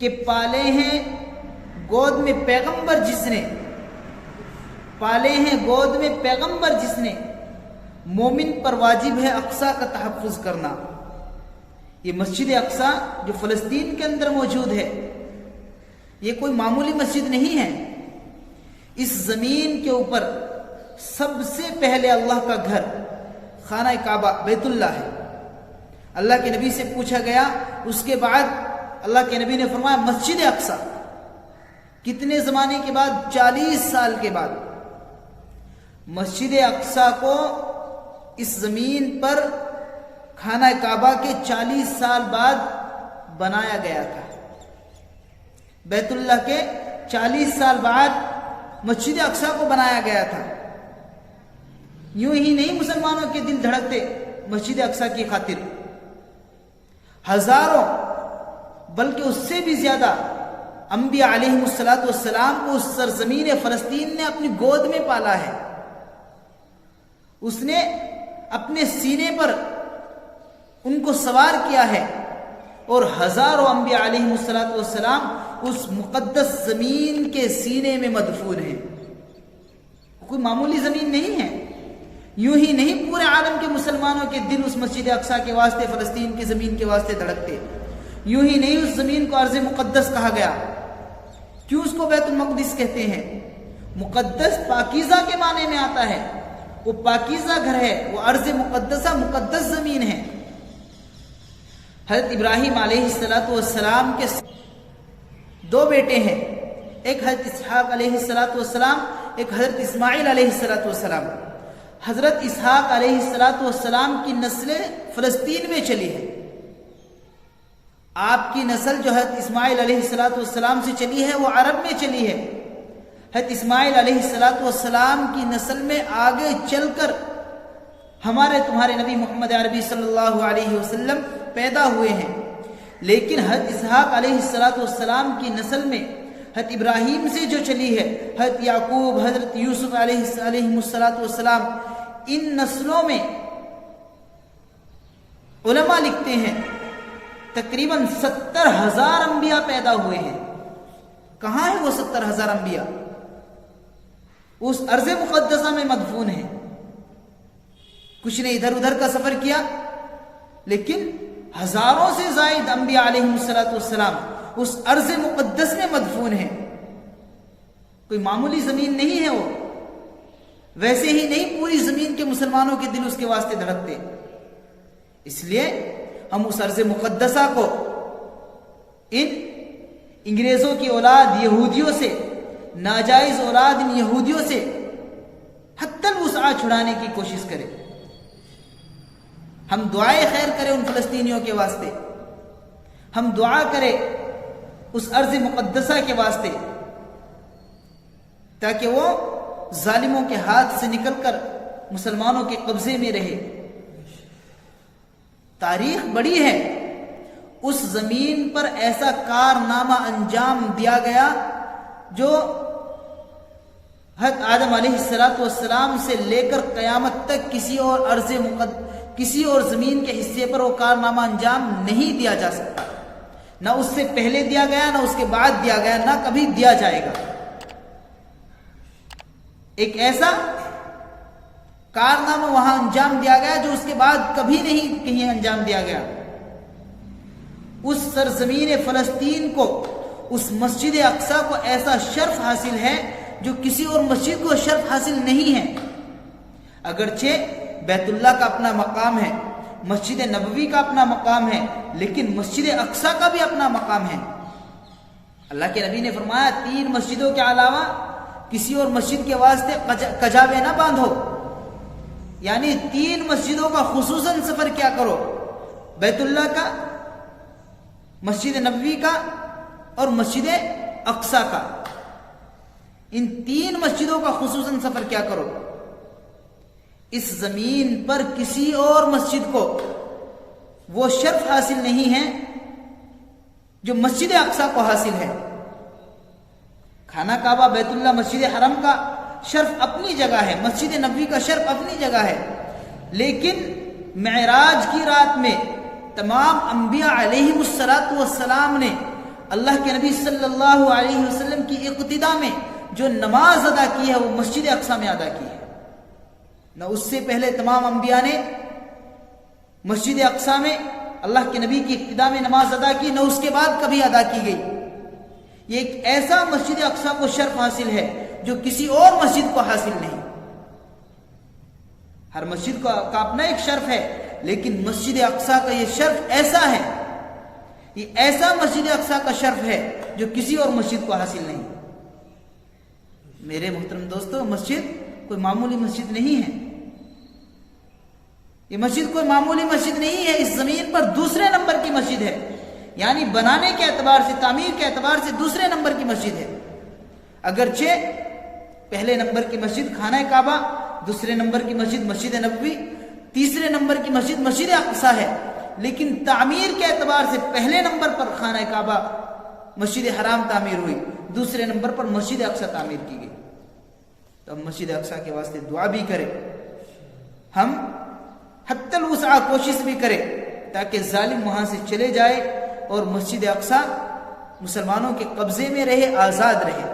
کہ پالے ہیں گود میں پیغمبر جس نے مومن پر واجب ہے اقصی کا تحفظ کرنا۔ یہ مسجد اقصی جو فلسطین کے اندر موجود ہے، یہ کوئی معمولی مسجد نہیں ہے۔ اس زمین کے اوپر سب سے پہلے اللہ کا گھر خانہ کعبہ بیت اللہ ہے۔ اللہ کے نبی سے پوچھا گیا، اس کے بعد اللہ کے نبی نے فرمایا مسجد اقصی۔ کتنے زمانے کے بعد؟ 40 سال کے بعد مسجد اقصی کو اس زمین پر خانہ کعبہ کے 40 سال بعد بنایا گیا تھا۔ بیت اللہ کے 40 سال بعد مسجد اقصی کو بنایا گیا تھا۔ یوں ہی نہیں مسلمانوں کے دل دھڑکتے مسجد اقصی کی خاطر، ہزاروں بلکہ اس سے بھی زیادہ انبیاء علیہم السلام کو اس سرزمین فلسطین نے اپنی گود میں پالا ہے۔ اس نے اپنے سینے پر ان کو سوار کیا ہے، اور ہزاروں انبیاء علیہم السلام اس مقدس زمین کے سینے میں مدفون ہیں۔ کوئی معمولی زمین نہیں ہے۔ یوں ہی نہیں پورے عالم کے مسلمانوں کے دل اس مسجد اقصی کے واسطے، فلسطین کی زمین کے واسطے دھڑکتے۔ یوں ہی نہیں اس زمین کو ارض مقدس کہا گیا۔ کیوں اس کو بیت المقدس کہتے ہیں؟ مقدس پاکیزہ کے معنی میں آتا ہے، وہ پاکیزہ گھر ہے، وہ ارض مقدسہ مقدس زمین ہے۔ حضرت ابراہیم علیہ السلام کے 2 بیٹے ہیں، ایک حضرت اسحاق علیہ السلام، ایک حضرت اسماعیل علیہ السلام۔ حضرت اسحاق علیہ السلام کی نسل فلسطین میں چلی ہے۔ آپ کی نسل جو حضرت اسماعیل علیہ السلام سے چلی ہے وہ عرب میں چلی ہے۔ حضرت اسماعیل علیہ السلام کی نسل میں آگے چل کر ہمارے تمہارے نبی محمد عربی صلی اللہ علیہ وسلم پیدا ہوئے ہیں۔ لیکن حضرت اسحاق علیہ السلام کی نسل میں حضرت ابراہیم سے جو چلی ہے، حضرت یعقوب، حضرت یوسف علیہ السلام، ان نسلوں میں علماء لکھتے ہیں تقریباً 70,000 انبیاء پیدا ہوئے ہیں۔ کہاں ہیں وہ 70,000 انبیاء؟ اس ارض مقدسہ میں مدفون ہیں۔ کچھ نے ادھر ادھر کا سفر کیا، لیکن ہزاروں سے زائد انبیاء علیہ السلام اس ارض مقدس میں مدفون ہیں۔ کوئی معمولی زمین نہیں ہے وہ۔ ویسے ہی نہیں پوری زمین کے مسلمانوں کے دل اس کے واسطے دھڑکتے۔ اس لیے ہم اس ارض مقدسہ کو ان انگریزوں کی اولاد یہودیوں سے، ناجائز اولاد ان یہودیوں سے حتی الوسع چھڑانے کی کوشش کریں۔ ہم دعائے خیر کریں ان فلسطینیوں کے واسطے، ہم دعا کریں اس ارض مقدسہ کے واسطے، تاکہ وہ ظالموں کے ہاتھ سے نکل کر مسلمانوں کے قبضے میں رہے۔ تاریخ بڑی ہے، اس زمین پر ایسا کارنامہ انجام دیا گیا جو حضرت آدم علیہ السلام سے لے کر قیامت تک کسی اور زمین کے حصے پر وہ کارنامہ انجام نہیں دیا جا سکتا۔ نہ اس سے پہلے دیا گیا، نہ اس کے بعد دیا گیا، نہ کبھی دیا جائے گا۔ ایک ایسا کارنامہ وہاں انجام دیا گیا جو اس کے بعد کبھی نہیں کہیں انجام دیا گیا۔ اس سرزمین فلسطین کو، اس مسجد اقصی کو ایسا شرف حاصل ہے جو کسی اور مسجد کو شرف حاصل نہیں ہے۔ اگرچہ بیت اللہ کا اپنا مقام ہے، مسجد نبوی کا اپنا مقام ہے، لیکن مسجد اقصی کا بھی اپنا مقام ہے۔ اللہ کے نبی نے فرمایا 3 مسجدوں کے علاوہ کسی اور مسجد کے واسطے کجاوے نہ باندھو، یعنی 3 مسجدوں کا خصوصاً سفر کیا کرو، بیت اللہ کا، مسجد نبوی کا اور مسجد اقصی کا۔ ان 3 مسجدوں کا خصوصاً سفر کیا کرو۔ اس زمین پر کسی اور مسجد کو وہ شرف حاصل نہیں ہے جو مسجد اقصی کو حاصل ہے۔ خانہ کعبہ، بیت اللہ، مسجد حرم کا شرف اپنی جگہ ہے، مسجد نبوی کا شرف اپنی جگہ ہے، لیکن معراج کی رات میں تمام انبیاء علیہم السلام نے اللہ کے نبی صلی اللہ علیہ وسلم کی اقتدا میں جو نماز ادا کی ہے وہ مسجد اقصی میں ادا کی ہے. نہ اس سے پہلے تمام انبیاء نے مسجد اقصی میں اللہ کے نبی کی اقتدا میں نماز ادا کی، نہ اس کے بعد کبھی ادا کی گئی. یہ ایک ایسا مسجد اقصی کو شرف حاصل ہے جو کسی اور مسجد کو حاصل نہیں. ہر مسجد کا اپنا ایک شرف ہے، لیکن مسجد اقصی کا یہ شرف ایسا ہے، یہ ایسا مسجد اقصی کا شرف ہے جو کسی اور مسجد کو حاصل نہیں. میرے محترم دوستو، مسجد کوئی معمولی مسجد نہیں ہے. یہ مسجد کوئی معمولی مسجد نہیں ہے، اس زمین پر دوسرے نمبر کی مسجد ہے. یعنی بنانے کے اعتبار سے، تعمیر کے اعتبار سے دوسرے نمبر کی مسجد ہے. اگرچہ پہلے نمبر کی مسجد خانہ کعبہ، دوسرے نمبر کی مسجد مسجد نبوی، تیسرے نمبر کی مسجد مسجد اقصی ہے، لیکن تعمیر کے اعتبار سے پہلے نمبر پر خانہ کعبہ مسجد حرام تعمیر ہوئی، دوسرے نمبر پر مسجد اقصی تعمیر کی گئی. تو ہم مسجد اقصی کے واسطے دعا بھی کریں، ہم حتی الوسع کوشش بھی کریں تاکہ ظالم وہاں سے چلے جائے اور مسجد اقصی مسلمانوں کے قبضے میں رہے، آزاد رہے.